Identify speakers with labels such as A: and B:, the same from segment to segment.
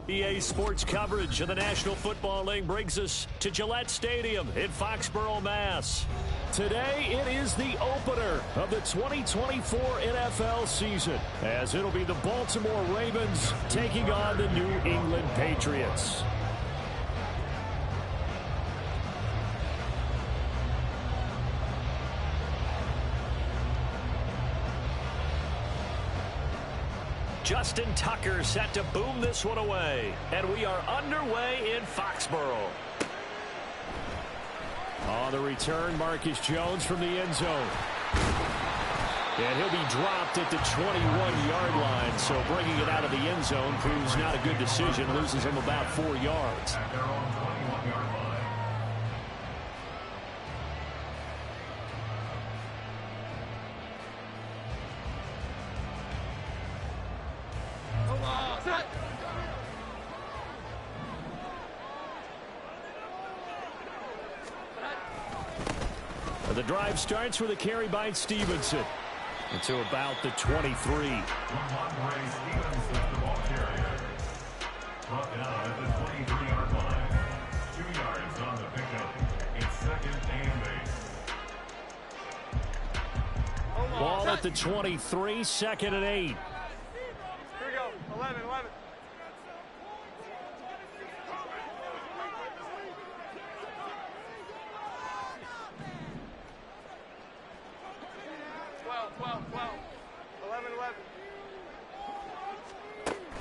A: EA Sports coverage of the National Football League brings us to Gillette Stadium in Foxborough, Mass. Today, it is the opener of the 2024 NFL season, as it'll be the Baltimore Ravens taking on the New England Patriots. Justin Tucker set to boom this one away. And we are underway in Foxborough. On the return, Marcus Jones from the end zone. And he'll be dropped at the 21-yard line. So bringing it out of the end zone proves not a good decision. Loses him about 4 yards. The drive starts with a carry by Stevenson. Into about the 23. Ball at the 23, second and 8.
B: Here we go, 11. 11.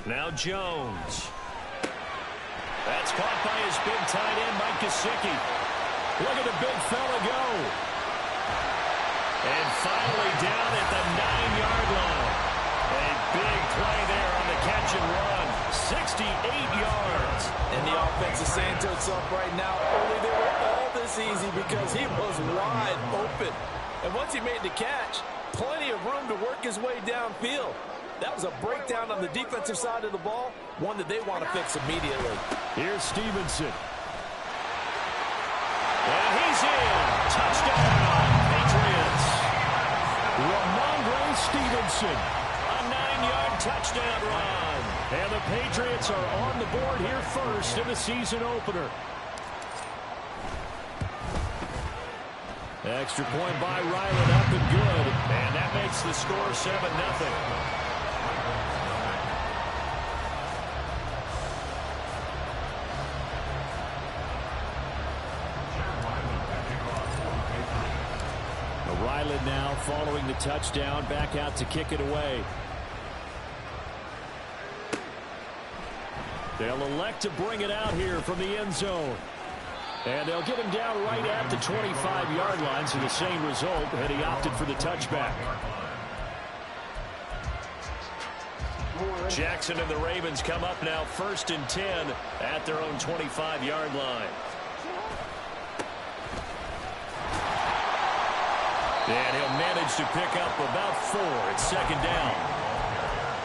A: Now Jones. That's caught by his big tight end, Mike Gesicki. Look at the big fella go. And finally down at the 9-yard line. A big play there on the catch and run. 68 yards.
C: And the offense is saying to itself right now, only they were all this easy because he was wide open. And once he made the catch, plenty of room to work his way downfield. That was a breakdown on the defensive side of the ball, one that they want to fix immediately.
A: Here's Stevenson. And he's in. Touchdown, Patriots. Ramondre Stevenson. A 9-yard touchdown run. And the Patriots are on the board here first in the season opener. Extra point by Ryland, up and good. And that makes the score 7-0. Ryland now following the touchdown, back out to kick it away. They'll elect to bring it out here from the end zone. And they'll get him down right at the 25-yard line, so the same result, and he opted for the touchback. Jackson and the Ravens come up now 1st and 10 at their own 25-yard line. And he'll manage to pick up about 4 at second down.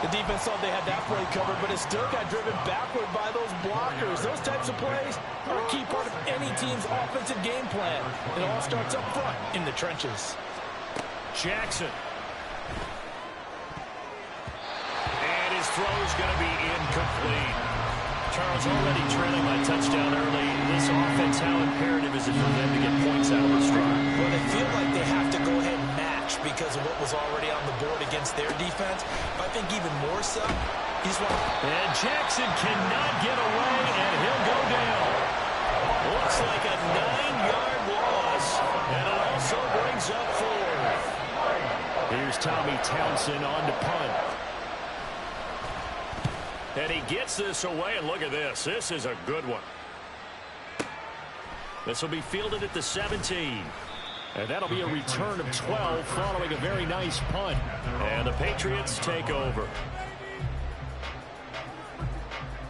C: The defense thought they had that play covered, but it still got driven backward by those blockers. Those types of plays are a key part of any team's offensive game plan. It all starts up front in the trenches.
A: Jackson. And his throw is going to be incomplete. Charles already trailing by touchdown early. This offense, how imperative is it for them to get points out of the stride?
C: Well, they feel like they have to go ahead and match because of what was already on the board against their defense. But I think even more so, he's one.
A: And Jackson cannot get away, and he'll go down. Looks like a 9-yard loss, and it also brings up 4. Here's Tommy Townsend on to punt. And he gets this away, and look at this. This is a good one. This will be fielded at the 17. And that'll be a return of 12 following a very nice punt. And the Patriots take over.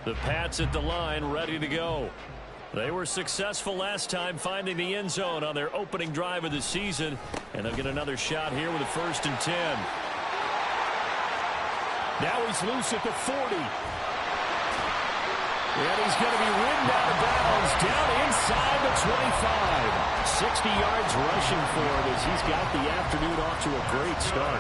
A: The Pats at the line, ready to go. They were successful last time finding the end zone on their opening drive of the season. And they'll get another shot here with a 1st and 10. Now he's loose at the 40. And he's going to be ridden out of bounds down inside the 25. 60 yards rushing for him as he's got the afternoon off to a great start.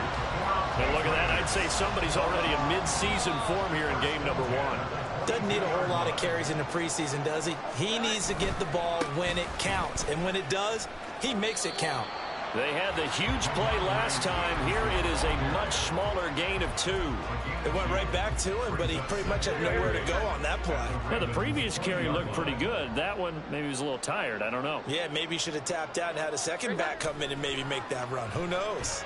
A: And look at that. I'd say somebody's already in mid-season form here in game number 1.
C: Doesn't need a whole lot of carries in the preseason, does he? He needs to get the ball when it counts. And when it does, he makes it count.
A: They had the huge play last time. Here it is a much smaller gain of 2.
C: It went right back to him, but he pretty much had nowhere to go on that play.
A: Yeah, the previous carry looked pretty good. That one, maybe he was a little tired. I don't know.
C: Yeah, maybe he should have tapped out and had a second back come in and maybe make that run. Who knows?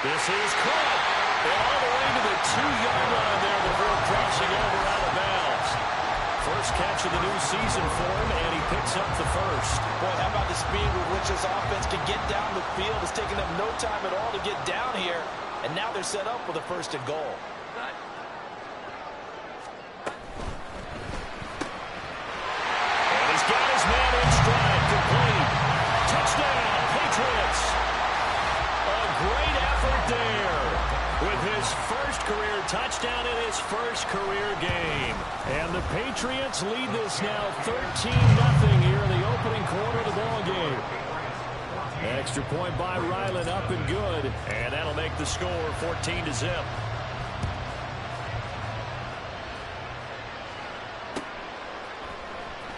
A: This is caught. All the way to the 2-yard line there before crossing over out of bounds. First catch of the new season for him, and he picks up the first.
C: Boy, how about the speed with which this offense can get down the field? It's taken them no time at all to get down here, and now they're set up with a 1st and goal.
A: And he's got his man in stride, complete. Touchdown, Patriots. A great effort there with his first career touchdown in his first career game. And the Patriots lead this now 13-0 here in the opening quarter of the ball game. Extra point by Ryland, up and good. And that'll make the score 14-0.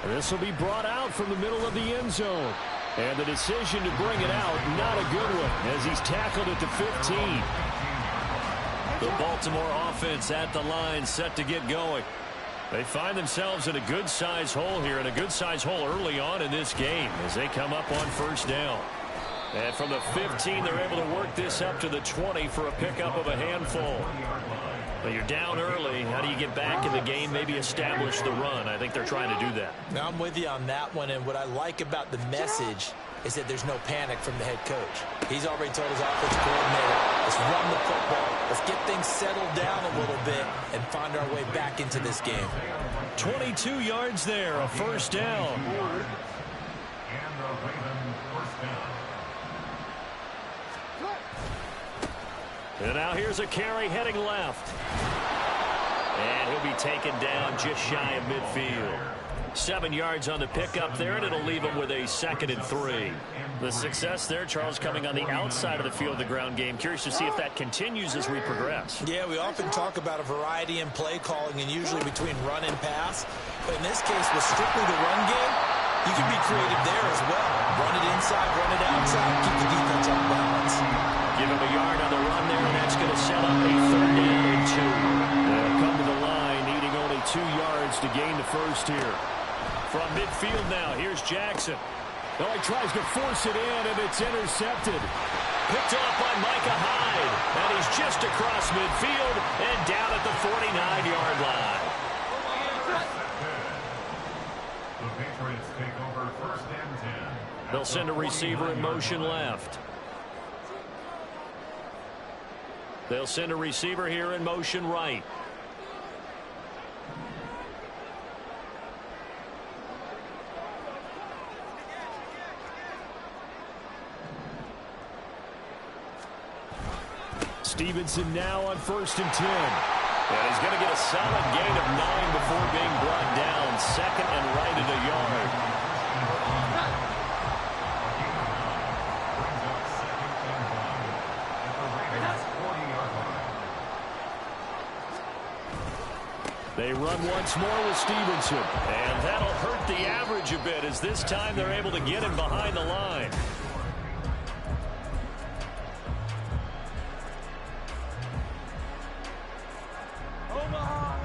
A: This will be brought out from the middle of the end zone. And the decision to bring it out, not a good one, as he's tackled at the 15. The Baltimore offense at the line, set to get going. They find themselves in a good-sized hole here, and a good-sized hole early on in this game as they come up on 1st down. And from the 15, they're able to work this up to the 20 for a pickup of a handful. But you're down early. How do you get back in the game, maybe establish the run? I think they're trying to do that.
C: Now, I'm with you on that one, and what I like about the message is that there's no panic from the head coach. He's already told his offensive coordinator, let's run the football, let's get things settled down a little bit and find our way back into this game.
A: 22 yards there, a 1st down. And now here's a carry heading left. And he'll be taken down just shy of midfield. 7 yards on the pickup there, and it'll leave him with a 2nd and 3. The success there, Charles, coming on the outside of the field, the ground game. Curious to see if that continues as we progress.
C: Yeah, we often talk about a variety in play calling and usually between run and pass. But in this case, with strictly the run game, you can be creative there as well. Run it inside, run it outside, keep the defense on balance.
A: Give him a yard on the run there, and that's going to set up a 3rd down and 2. They'll come to the line, needing only 2 yards to gain the first here. From midfield now, here's Jackson. Oh, he tries to force it in, and it's intercepted. Picked off by Micah Hyde. And he's just across midfield and down at the 49-yard line.
D: The Patriots take over 1st and 10.
A: They'll send a receiver in motion left. They'll send a receiver here in motion right. Stevenson now on 1st and 10. And he's going to get a solid gain of 9 before being brought down. 2nd and right at a yard. They run once more with Stevenson. And that'll hurt the average a bit as this time they're able to get him behind the line.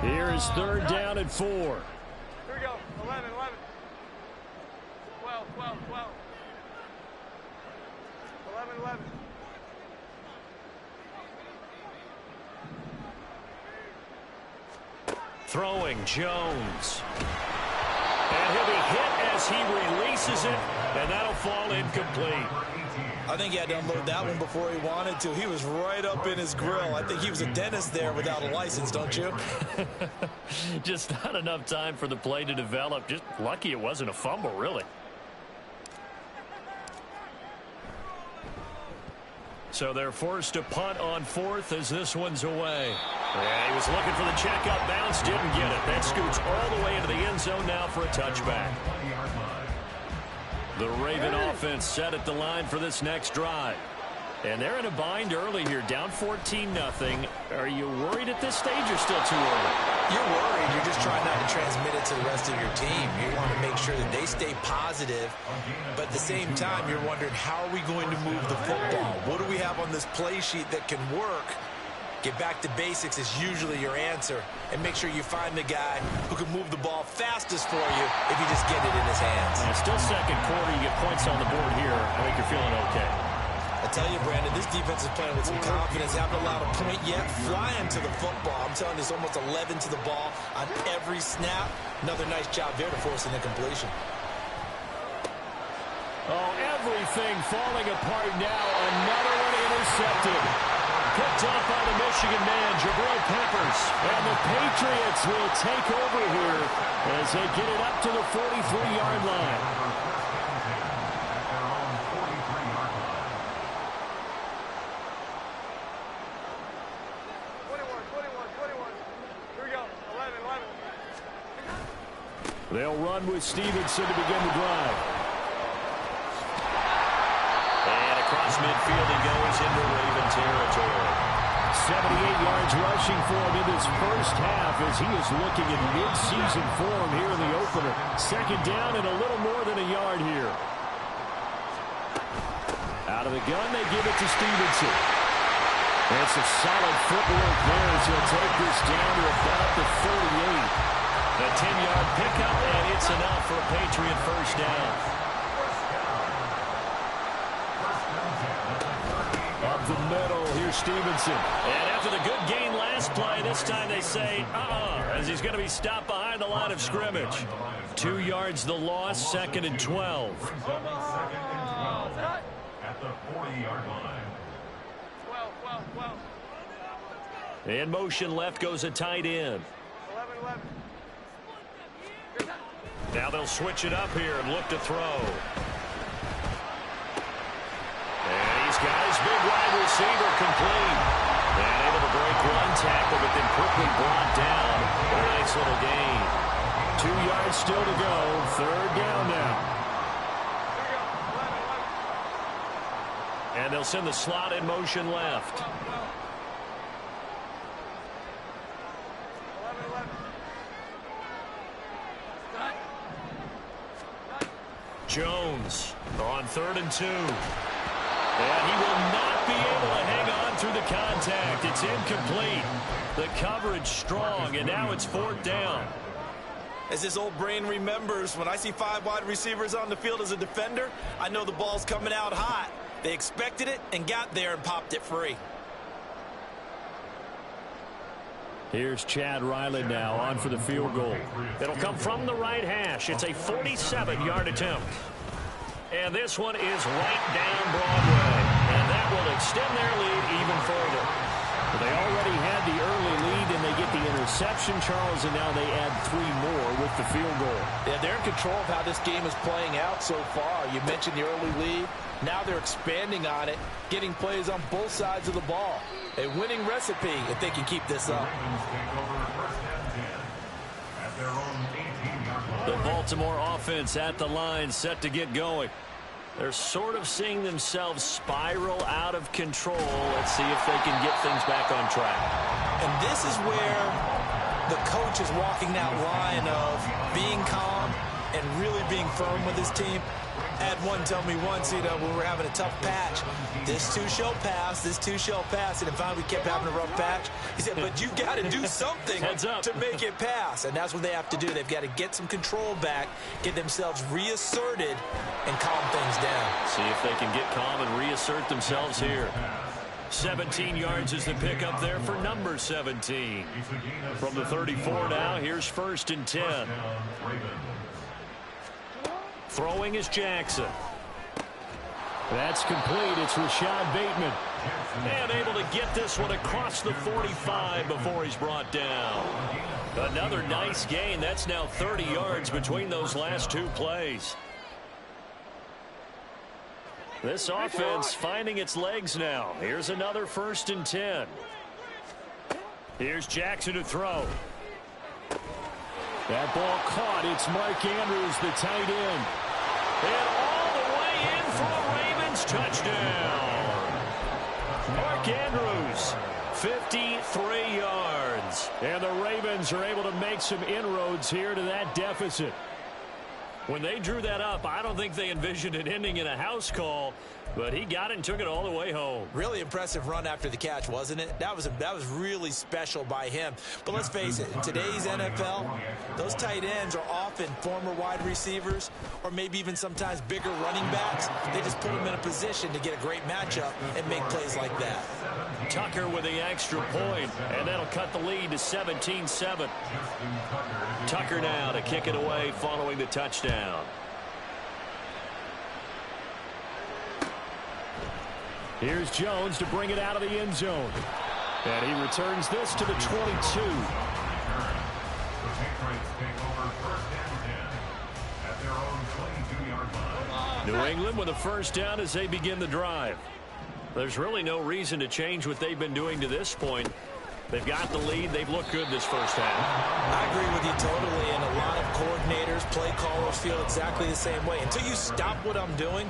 A: Here is 3rd down and 4.
B: Here we go. 11, 11. 12, 12, 12. 11, 11.
A: Throwing Jones. And he'll be hit as he releases it, and that'll fall incomplete.
C: I think he had to unload that one before he wanted to. He was right up in his grill. I think he was a dentist there without a license, don't you?
A: Just not enough time for the play to develop. Just lucky it wasn't a fumble, really. So they're forced to punt on 4th as this one's away. Yeah, he was looking for the checkup bounce, didn't get it. That scoots all the way into the end zone now for a touchback. The Raven offense set at the line for this next drive. And they're in a bind early here, down 14-0. Are you worried at this stage or still too early?
C: You're worried. You're just trying not to transmit it to the rest of your team. You want to make sure that they stay positive, but at the same time, you're wondering, how are we going to move the football? What do we have on this play sheet that can work? Get back to basics is usually your answer, and make sure you find the guy who can move the ball fastest for you if you just get it in his hands.
A: And still second quarter, you get points on the board here. I think you're feeling okay.
C: I tell you, Brandon, this defense is playing with some confidence. Haven't allowed a point yet. Flying to the football. I'm telling you, it's almost 11 to the ball on every snap. Another nice job there to force an incompletion.
A: Oh, everything falling apart now. Another one intercepted. Picked off by the Michigan man, Jabril Peppers. And the Patriots will take over here as they get it up to the 43-yard line. They'll run with Stevenson to begin the drive. And across midfield he goes into Raven territory. 78 yards rushing for him in this first half as he is looking in mid-season form here in the opener. Second down and a little more than a yard here. Out of the gun, they give it to Stevenson. And some solid footwork there as he'll take this down to about the 38. A 10-yard pickup, and it's enough for a Patriot first down. Up the middle, here's Stevenson. And after the good gain last play, this time they say, as he's going to be stopped behind the line of scrimmage. 2 yards the loss, 2nd and 12.
D: At the 40-yard line.
B: 12.
A: In motion left goes a tight end.
B: 11.
A: Now they'll switch it up here and look to throw. And he's got his big wide receiver complete. And able to break one tackle, but then quickly brought down. A nice little gain. 2 yards still to go. Third down now. And they'll send the slot in motion left. Jones on 3rd and 2. And he will not be able to hang on through the contact. It's incomplete. The coverage strong, and now it's 4th down.
C: As this old brain remembers, when I see 5 wide receivers on the field as a defender, I know the ball's coming out hot. They expected it and got there and popped it free.
A: Here's Chad Ryland now on for the field goal. It'll come from the right hash. It's a 47-yard attempt. And this one is right down Broadway. And that will extend their lead even further. They already had the early lead, and they get the interception, Charles, and now they add 3 more with the field goal.
C: Yeah, they're in control of how this game is playing out so far. You mentioned the early lead. Now they're expanding on it, getting plays on both sides of the ball. A winning recipe if they can keep this up.
A: The Baltimore offense at the line, set to get going. They're sort of seeing themselves spiral out of control. Let's see if they can get things back on track.
C: And this is where the coach is walking that line of being calm and really being firm with his team. I had one tell me once, when we were having a tough patch, this too shall pass, this too shall pass. And finally we kept having a rough patch. He said, but you got to do something to make it pass. And that's what they have to do. They've got to get some control back, get themselves reasserted, and calm things down.
A: See if they can get calm and reassert themselves here. 17 yards is the pickup there for number 17. From the 34 now, here's 1st and 10. Throwing is Jackson. That's complete. It's Rashad Bateman. And able to get this one across the 45 before he's brought down. Another nice gain. That's now 30 yards between those last 2 plays. This offense finding its legs now. Here's another 1st and 10. Here's Jackson to throw. That ball caught. It's Mark Andrews, the tight end. And all the way in for a Ravens touchdown. Mark Andrews, 53 yards. And the Ravens are able to make some inroads here to that deficit. When they drew that up, I don't think they envisioned it ending in a house call, but he got it and took it all the way home.
C: Really impressive run after the catch, wasn't it? That was really special by him. But let's face it, in today's NFL, those tight ends are often former wide receivers or maybe even sometimes bigger running backs. They just put them in a position to get a great matchup and make plays like that.
A: Tucker with the extra point, and that'll cut the lead to 17-7. Tucker now to kick it away following the touchdown. Here's Jones to bring it out of the end zone. And he returns this to the 22.
D: The Patriots take over first and 10 at their own 22-yard line.
A: New England with a first down as they begin the drive. There's really no reason to change what they've been doing to this point. They've got the lead. They've looked good this first half.
C: I agree with you totally, and a lot of coordinators, play callers feel exactly the same way. Until you stop what I'm doing,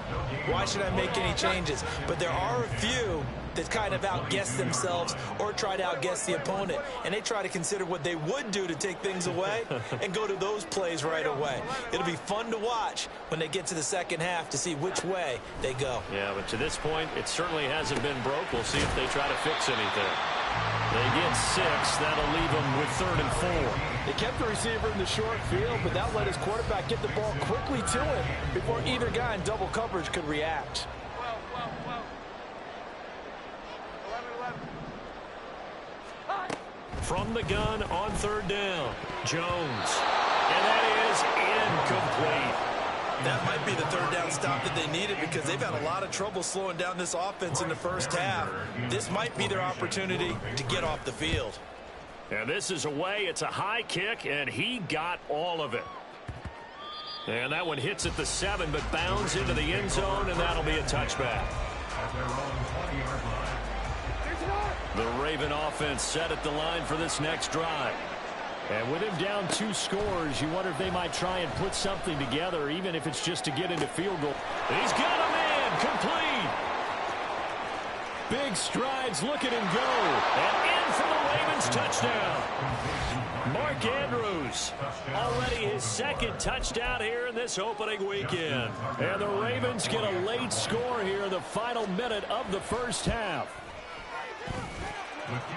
C: why should I make any changes? But there are a few that kind of outguess themselves or try to outguess the opponent, and they try to consider what they would do to take things away and go to those plays right away. It'll be fun to watch when they get to the second half to see which way they go.
A: Yeah, but to this point, it certainly hasn't been broke. We'll see if they try to fix anything. They get 6. That'll leave them with 3rd and 4.
C: They kept the receiver in the short field, but that let his quarterback get the ball quickly to him before either guy in double coverage could react.
B: 11.
A: From the gun on 3rd down, Jones. And that is incomplete.
C: That might be the 3rd down stop that they needed because they've had a lot of trouble slowing down this offense in the first half. This might be their opportunity to get off the field.
A: And this is away. It's a high kick, and he got all of it. And that one hits at the 7, but bounds into the end zone, and that'll be a touchback.
D: At their own 20-yard line.
A: The Raven offense set at the line for this next drive. And with him down 2 scores, you wonder if they might try and put something together, even if it's just to get into field goal. He's got a man, complete. Big strides, look at him go. And in for the Ravens touchdown. Mark Andrews, already his 2nd touchdown here in this opening weekend. And the Ravens get a late score here in the final minute of the first half.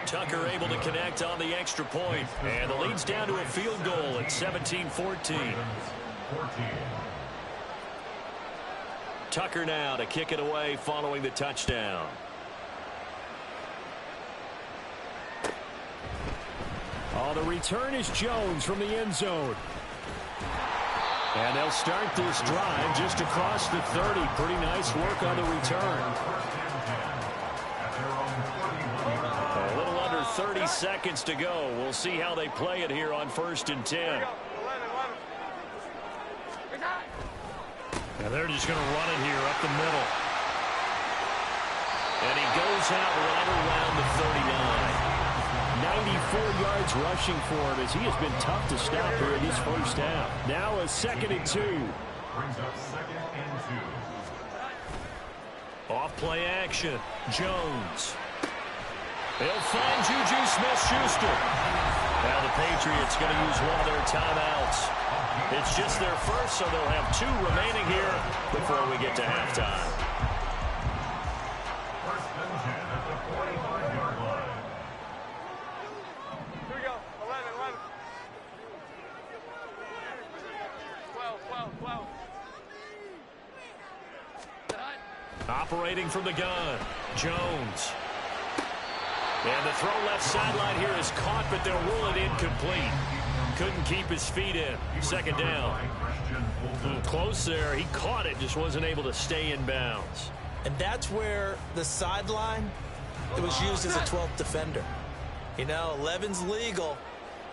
A: Tucker able to connect on the extra point, and the lead's down to a field goal at 17-14. Tucker now to kick it away following the touchdown. Oh, the return is Jones from the end zone. And they'll start this drive just across the 30. Pretty nice work on the return. 30 seconds to go. We'll see how they play it here on 1st and 10. And they're just going to run it here up the middle. And he goes out right around the 39. 94 yards rushing for him as he has been tough to stop here in this first half. Now a 2nd and 2.
D: Brings up 2nd and 2.
A: Off play action. Jones. They'll find Juju Smith-Schuster. Now the Patriots going to use one of their timeouts. It's just their first, so they'll have 2 remaining here before we get to halftime.
D: 1st and 10 at the 45-yard line.
B: Here we go. 11. 12.
A: Operating from the gun, Jones. And the throw left sideline here is caught, but they'll rule it incomplete. Couldn't keep his feet in. 2nd down. Close there. He caught it, just wasn't able to stay in bounds.
C: And that's where the sideline, it was used as a 12th defender. You know, 11's legal.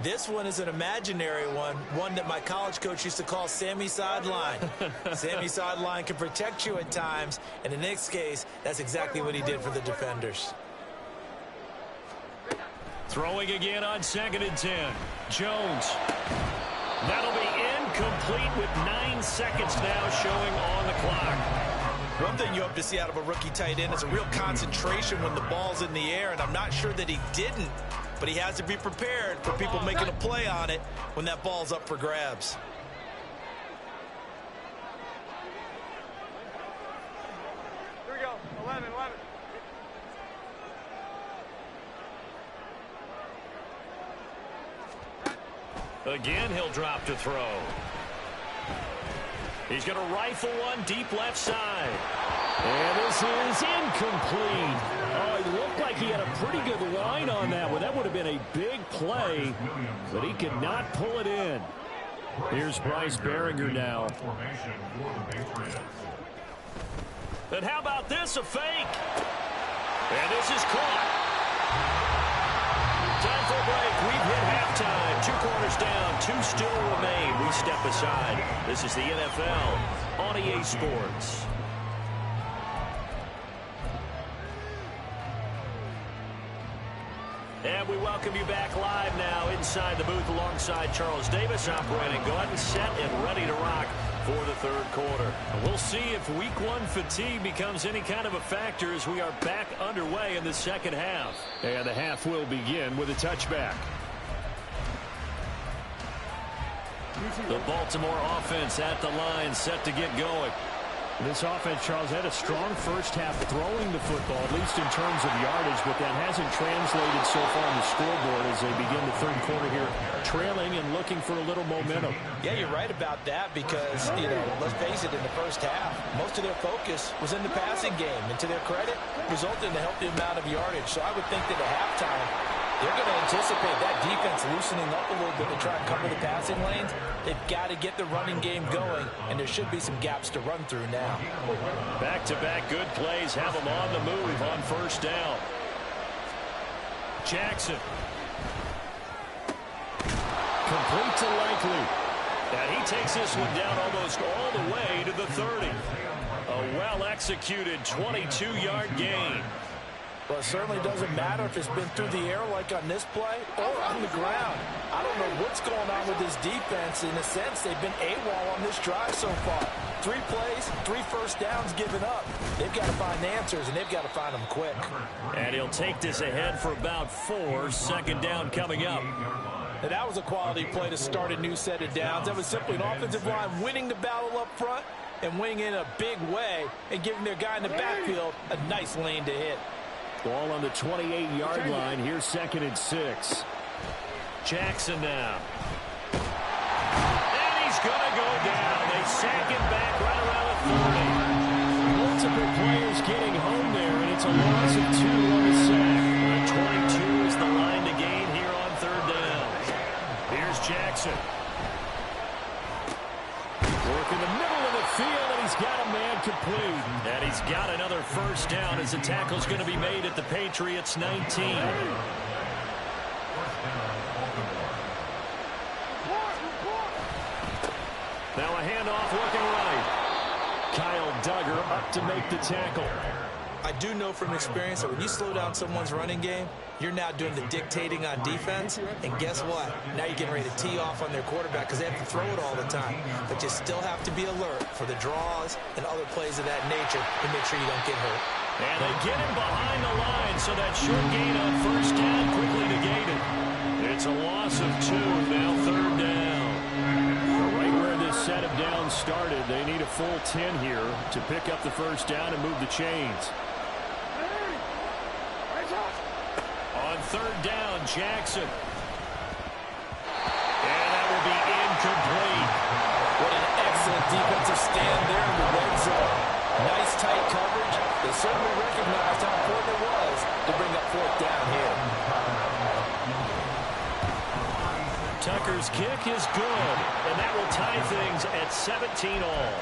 C: This one is an imaginary one that my college coach used to call Sammy Sideline. Sammy Sideline can protect you at times, and in this case, that's exactly what he did for the defenders.
A: Throwing again on 2nd and 10. Jones. That'll be incomplete with 9 seconds now showing on the clock.
C: One thing you hope to see out of a rookie tight end is a real concentration when the ball's in the air, and I'm not sure that he didn't, but he has to be prepared for people making a play on it when that ball's up for grabs.
B: Here we go. 11, 11.
A: Again, he'll drop to throw. He's going to rifle one deep left side. And this is incomplete. Oh, it looked like he had a pretty good line on that one. That would have been a big play, but he could not pull it in. Here's Bryce Behringer now. And how about this, a fake? And this is caught. Time for a break. We've hit halftime. 2 quarters down. 2 still remain. We step aside. This is the NFL on EA Sports. And we welcome you back live now inside the booth alongside Charles Davis operating. Go ahead and set and ready to rock for the third quarter. And we'll see if week 1 fatigue becomes any kind of a factor as we are back underway in the second half. And the half will begin with a touchback. The Baltimore offense at the line, set to get going. This offense, Charles, had a strong first half throwing the football, at least in terms of yardage, but that hasn't translated so far on the scoreboard as they begin the third quarter here, trailing and looking for a little momentum.
C: Yeah, you're right about that because, let's face it, in the first half, most of their focus was in the passing game, and to their credit, resulted in a healthy amount of yardage. So I would think that at halftime, they're going to anticipate that defense loosening up a little bit to try and cover the passing lanes. They've got to get the running game going, and there should be some gaps to run through now.
A: Back-to-back good plays have them on the move on first down. Jackson. Complete to Likely. And he takes this one down almost all the way to the 30. A well-executed 22-yard gain.
C: Well, it certainly doesn't matter if it's been through the air like on this play or on the ground. I don't know what's going on with this defense. In a sense, they've been AWOL on this drive so far. 3 plays, 3 first downs given up. They've got to find answers, and they've got to find them quick.
A: And he'll take this ahead for about 4. Second down coming up.
C: And that was a quality play to start a new set of downs. That was simply an offensive line winning the battle up front and winning in a big way and giving their guy in the backfield a nice lane to hit.
A: Ball on the 28-yard line. Here's 2nd and 6. Jackson now. And he's going to go down. They sack him back right around the 30. Multiple players getting home there, and it's a loss of 2 on the sack. 22 is the line to gain here on 3rd down. Here's Jackson. Work in the middle of the field, and he's got a man complete. And he's got another first down as the tackle's going to be made at the Patriots 19. Now a handoff looking right. Kyle Duggar up to make the tackle.
C: I do know from experience that when you slow down someone's running game, you're now doing the dictating on defense. And guess what? Now you're getting ready to tee off on their quarterback because they have to throw it all the time. But you still have to be alert for the draws and other plays of that nature to make sure you don't get hurt.
A: And they get him behind the line, so that short gain on first down quickly negated. It's a loss of 2, now 3rd down. Right where this set of downs started, they need a full 10 here to pick up the first down and move the chains. On 3rd down, Jackson. And that will be incomplete.
C: What an excellent defensive stand there in the red zone. Nice tight coverage. They certainly recognized how important it was to bring up 4th down here.
A: Tucker's kick is good, and that will tie things at 17 all.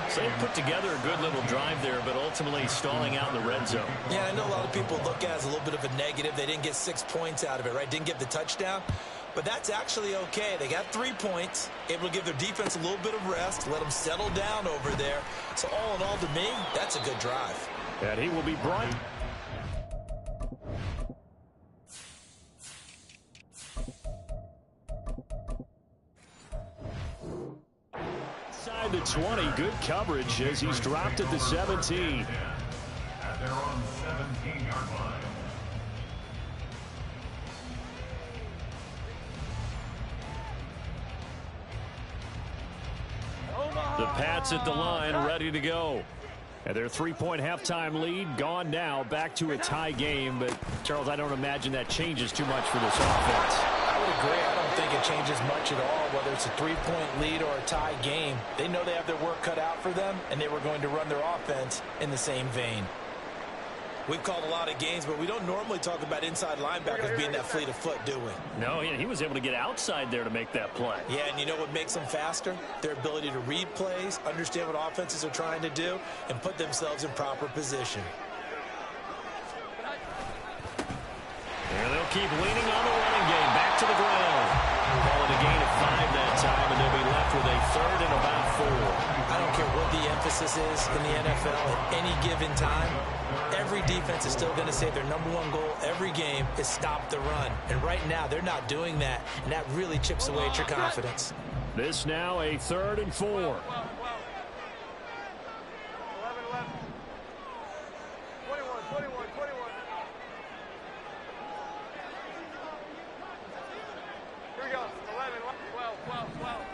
A: So they put together a good little drive there, but ultimately stalling out in the red zone.
C: Yeah, I know a lot of people look at it as a little bit of a negative. They didn't get 6 points out of it, right? Didn't get the touchdown. But that's actually okay. They got 3 points, able to give their defense a little bit of rest, let them settle down over there. So all in all, to me, that's a good drive.
A: And he will be brought. Inside the 20. Good coverage as he's dropped at the 17.
D: At their own 17-yard line.
A: The Pats at the line, ready to go. And their 3-point halftime lead gone now, back to a tie game. But, Charles, I don't imagine that changes too much for this offense.
C: I would agree. I don't think it changes much at all, whether it's a 3-point lead or a tie game. They know they have their work cut out for them, and they were going to run their offense in the same vein. We've called a lot of games, but we don't normally talk about inside linebackers being that fleet of foot, do we?
A: No, he was able to get outside there to make that play.
C: Yeah, and you know what makes them faster? Their ability to read plays, understand what offenses are trying to do, and put themselves in proper position.
A: And they'll keep leaning on the running game. Back to the ground. Call it a gain of 5 that time, and they'll be left with a 3rd and about 4.
C: I don't care what the emphasis is in the NFL at any given time. Every defense is still going to say their #1 goal every game is stop the run. And right now, they're not doing that, and that really chips away at your confidence.
A: This now a 3rd and 4.
B: 11, 21, 21, 21. Here we go. 11, 12, 12, 12.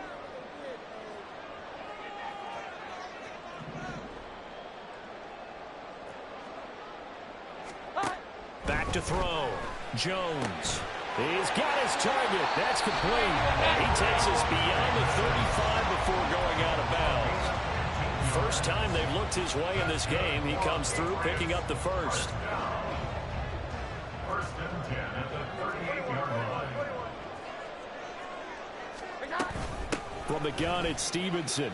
A: Back to throw. Jones. He's got his target. That's complete. And he takes us beyond the 35 before going out of bounds. First time they've looked his way in this game. He comes through picking up the first.
D: First and 10 at the 38-yard line.
A: From the gun, it's Stevenson.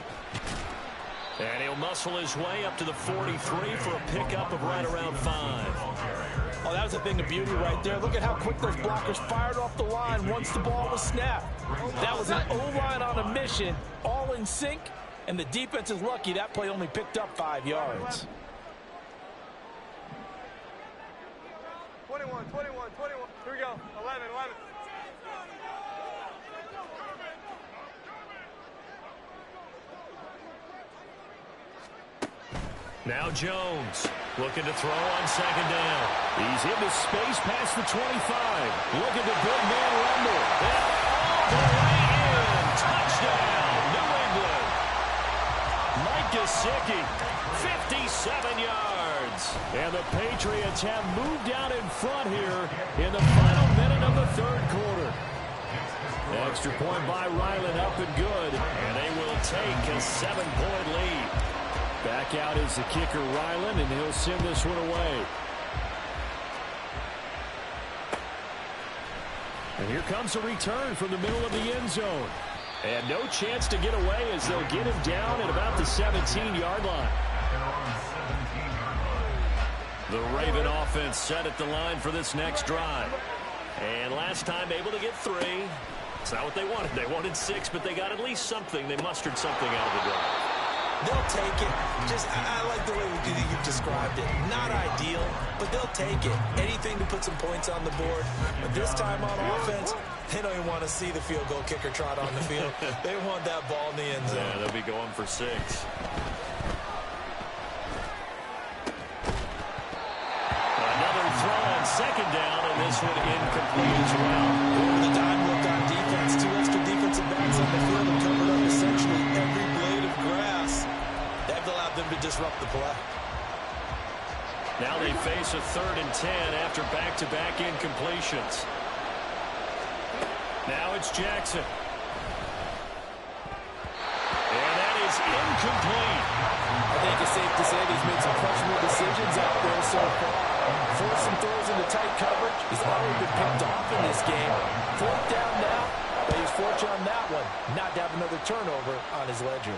A: And he'll muscle his way up to the 43 for a pickup of right around 5.
C: Oh, that was a thing of beauty right there. Look at how quick those blockers fired off the line once the ball was snapped. That was an O-line on a mission, all in sync, and the defense is lucky that play only picked up 5 yards.
B: 21, 21, 21. Here we go. 11, 11.
A: Now Jones looking to throw on 2nd down. He's into space past the 25. Look at the big man rumble. And all the way in. Touchdown, New England. Mike Gesicki, 57 yards. And the Patriots have moved out in front here in the final minute of the 3rd quarter. Extra point by Ryland up and good. And they will take a 7-point lead. Back out is the kicker, Ryland, and he'll send this one away. And here comes a return from the middle of the end zone. And no chance to get away as they'll get him down at about the 17-yard line. The Raven offense set at the line for this next drive. And last time able to get 3. It's not what they wanted. They wanted 6, but they got at least something. They mustered something out of the drive.
C: They'll take it. I like the way you described it. Not ideal, but they'll take it. Anything to put some points on the board. But this time on offense, they don't even want to see the field goal kicker trot on the field. They want that ball in the end zone.
A: Yeah, they'll be going for 6. Another throw on 2nd down, and this one incomplete as well.
C: Over the dime look on defense. 2 extra defensive backs on the field and covered up essentially every blade of grass. That allowed them to disrupt the play.
A: Now they face a 3rd and 10 after back-to-back incompletions. Now it's Jackson. And that is incomplete.
C: I think it's safe to say he's made some questionable decisions out there so far. Forced some throws into tight coverage. He's already been picked off in this game. 4th down now, but he's fortunate on that one not to have another turnover on his ledger.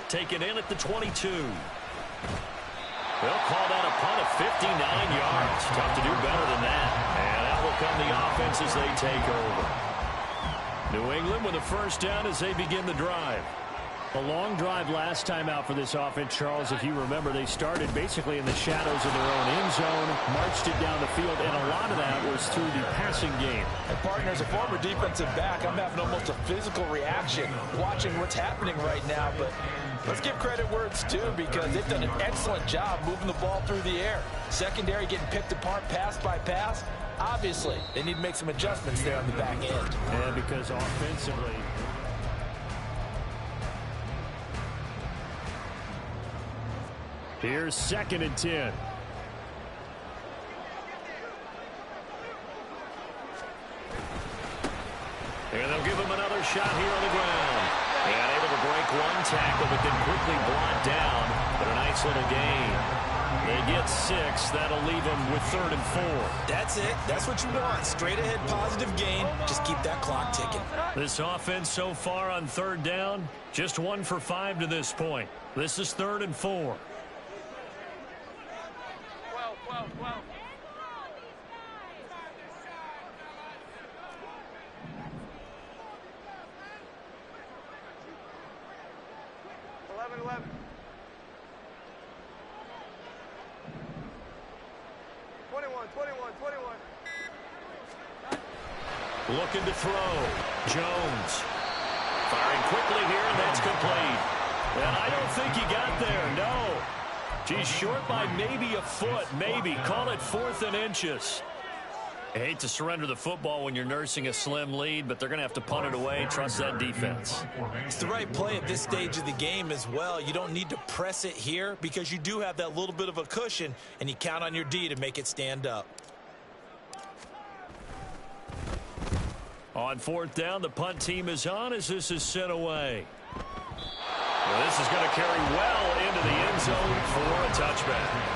A: Taken in at the 22. They'll call that a punt of 59 yards. Tough to do better than that. And out will come the offense as they take over. New England with a 1st down as they begin the drive. A long drive last time out for this offense, Charles. If you remember, they started basically in the shadows of their own end zone, marched it down the field, and a lot of that was through the passing game.
C: And partner, as a former defensive back, I'm having almost a physical reaction watching what's happening right now. But let's give credit where it's due, because they've done an excellent job moving the ball through the air. Secondary getting picked apart pass by pass. Obviously, they need to make some adjustments there on the back end.
A: And because offensively... Here's 2nd and 10. And they'll give him another shot here on the ground. And able to break one tackle, but then quickly brought down. But a nice little gain. They get 6. That'll leave them with 3rd and 4.
C: That's it. That's what you want. Straight ahead positive gain. Just keep that clock ticking.
A: This offense so far on 3rd down, just 1 for 5 to this point. This is 3rd and 4.
B: 12. 11. 21.
A: Looking to throw. Jones. Firing quickly here, and that's complete. And I don't think he got there, no. He's short by maybe a foot, maybe. Call it 4th and inches. I hate to surrender the football when you're nursing a slim lead, but they're going to have to punt it away. Trust that defense.
C: It's the right play at this stage of the game as well. You don't need to press it here because you do have that little bit of a cushion, and you count on your D to make it stand up.
A: On 4th down, the punt team is on as this is sent away. Well, this is going to carry well into the end zone for a touchback.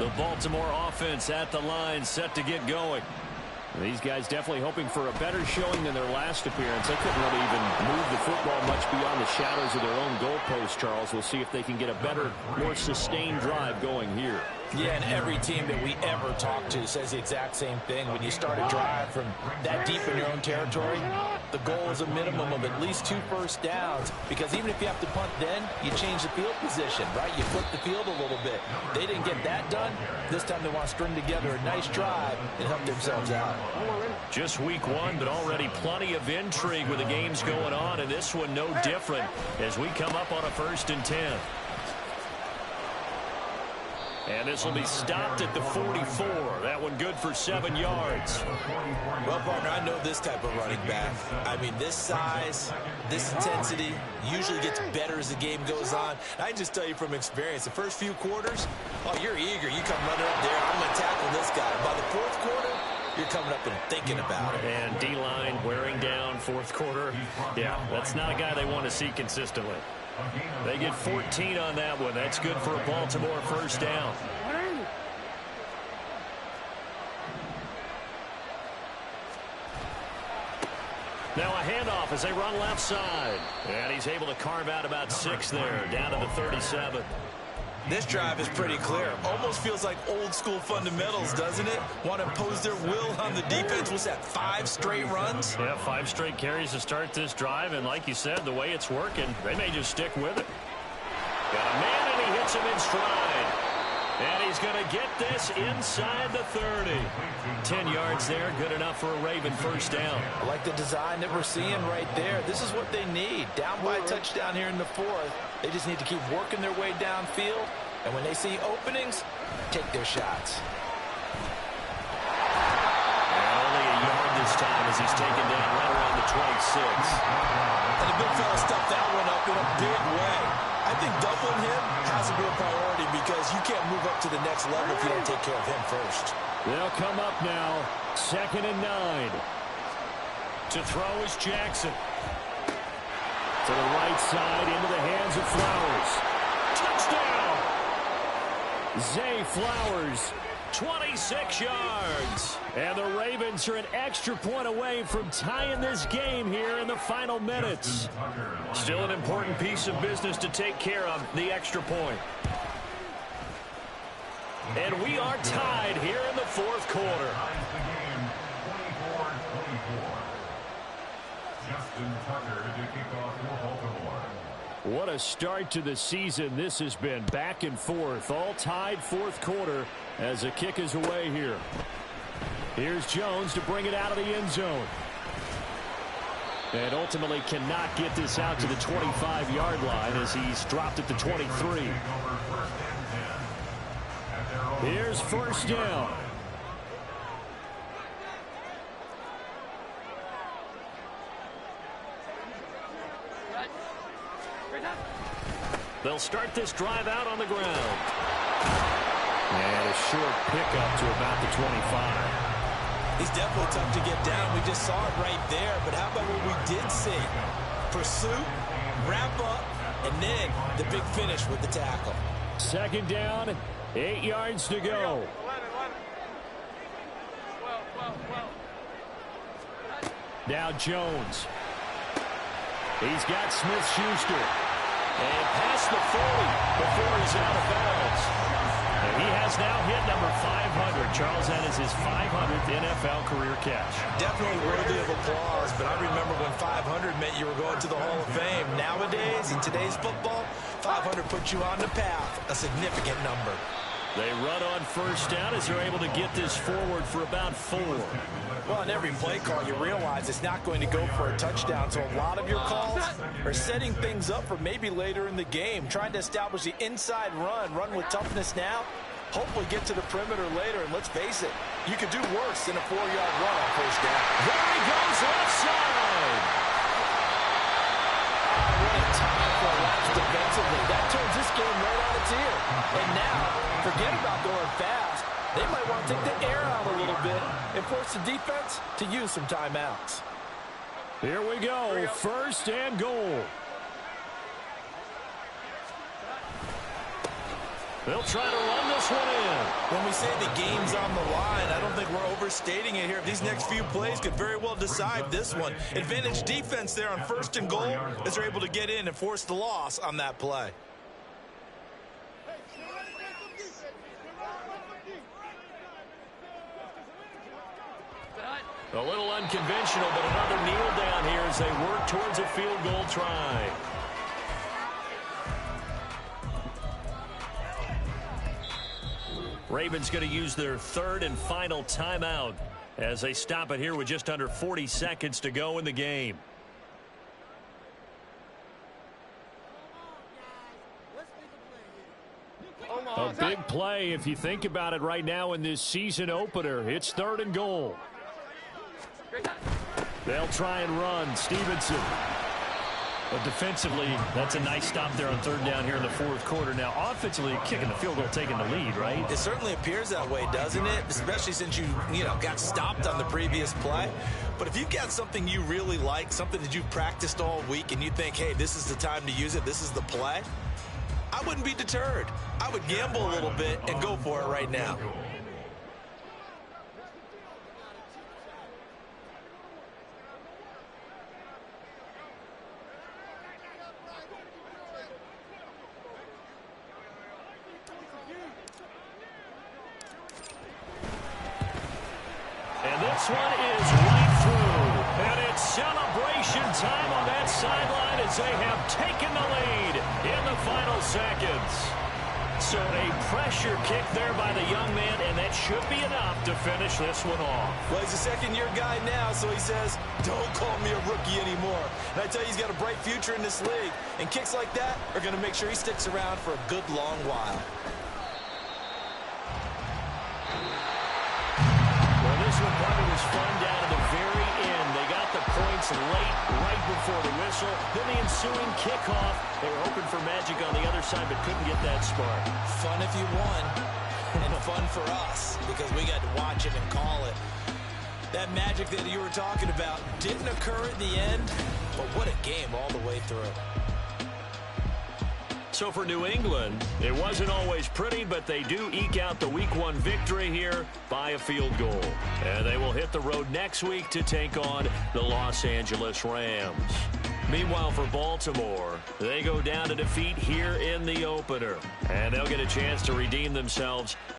A: The Baltimore offense at the line, set to get going. These guys definitely hoping for a better showing than their last appearance. They couldn't really even move the football much beyond the shadows of their own goalpost, Charles. We'll see if they can get a better, more sustained drive going here.
C: Yeah, and every team that we ever talk to says the exact same thing. When you start a drive from that deep in your own territory, the goal is a minimum of at least 2 first downs, because even if you have to punt then, you change the field position, right? You flip the field a little bit. They didn't get that done. This time they want to string together a nice drive and help themselves out.
A: Just week 1, but already plenty of intrigue with the games going on, and this one no different as we come up on a 1st and 10. And this will be stopped at the 44. That one good for 7 yards.
C: Well, partner, I know this type of running back. I mean, this size, this intensity usually gets better as the game goes on. I just tell you from experience, the first few quarters, oh, you're eager. You come running up there, I'm going to tackle this guy. By the 4th quarter, you're coming up and thinking about it.
A: And D-line wearing down 4th quarter. Yeah, that's not a guy they want to see consistently. They get 14 on that one. That's good for a Baltimore 1st down. Now a handoff as they run left side. And he's able to carve out about 6 there, down to the 37.
C: This drive is pretty clear. Almost feels like old school fundamentals, doesn't it? Want to impose their will on the defense. What's that, 5 straight runs?
A: Yeah, 5 straight carries to start this drive. And like you said, the way it's working, they may just stick with it. Got a man, and he hits him in stride. And he's going to get this inside the 30. 10 yards there, good enough for a Raven 1st down.
C: I like the design that we're seeing right there. This is what they need. Down by a touchdown here in the 4th. They just need to keep working their way downfield. And when they see openings, take their shots.
A: And only a yard this time as he's taken down right around the 26.
C: And the big fella stuffed that one up in a big way. I think doubling him has to be a priority because you can't move up to the next level if you don't take care of him first.
A: They'll come up now, 2nd and 9. To throw is Jackson. To the right side, into the hands of Flowers. Touchdown! Zay Flowers, 26 yards. And the Ravens are an extra point away from tying this game here in the final minutes. Still an important piece of business to take care of, the extra point. And we are tied here in the 4th quarter. What a start to the season this has been. Back and forth, all tied fourth quarter as the kick is away here. Here's Jones to bring it out of the end zone. And ultimately cannot get this out to the 25-yard line as he's dropped at the 23. Here's first down. They'll start this drive out on the ground. And a short pickup to about the 25.
C: He's definitely tough to get down. We just saw it right there. But how about what we did see? Pursuit, wrap up, and then the big finish with the tackle.
A: Second down, 8 yards to go.
B: 11. 12.
A: Now Jones. He's got Smith-Schuster. And past the 40 before he's out of bounds. And he has now hit number 500. Charles, that is his 500th NFL career catch.
C: Definitely worthy of applause, but I remember when 500 meant you were going to the Hall of Fame. Nowadays, in today's football, 500 puts you on the path, a significant number.
A: They run on first down as they're able to get this forward for about 4.
C: Well, in every play call, you realize it's not going to go for a touchdown, so a lot of your calls are setting things up for maybe later in the game, trying to establish the inside run with toughness now, hopefully get to the perimeter later, and let's face it, you could do worse than a 4-yard run on first down.
A: There he goes left side.
C: What a time for a lapse defensively. That turns this game right on its ear. And now, forget about going fast. They might want to take the air out a little bit and force the defense to use some timeouts.
A: Here we go. First and goal. They'll try to run this one in.
C: When we say the game's on the line, I don't think we're overstating it here. These next few plays could very well decide this one. Advantage defense there on first and goal as they're able to get in and force the loss on that play.
A: A little unconventional, but another kneel down here as they work towards a field goal try. Ravens going to use their third and final timeout as they stop it here with just under 40 seconds to go in the game. A big play if you think about it right now in this season opener. It's third and goal. They'll try and run. Stevenson. But defensively, that's a nice stop there on third down here in the fourth quarter. Now, offensively, kicking the field goal, taking the lead, right?
C: It certainly appears that way, doesn't it? Especially since you got stopped on the previous play. But if you've got something you really like, something that you've practiced all week, and you think, hey, this is the time to use it, this is the play, I wouldn't be deterred. I would gamble a little bit and go for it right now.
A: This one is right through, and it's celebration time on that sideline as they have taken the lead in the final seconds. So a pressure kick there by the young man, and that should be enough to finish this one off.
C: Well, he's a second-year guy now, so he says, don't call me a rookie anymore. And I tell you, he's got a bright future in this league, and kicks like that are going to make sure he sticks around for a good long while.
A: This one probably was fun down to the very end. They got the points late, right before the whistle. Then the ensuing kickoff. They were hoping for magic on the other side, but couldn't get that spark.
C: Fun if you won, and fun for us, because we got to watch it and call it. That magic that you were talking about didn't occur at the end, but what a game all the way through.
A: So for New England, it wasn't always pretty, but they do eke out the Week 1 victory here by a field goal. And they will hit the road next week to take on the Los Angeles Rams. Meanwhile, for Baltimore, they go down to defeat here in the opener. And they'll get a chance to redeem themselves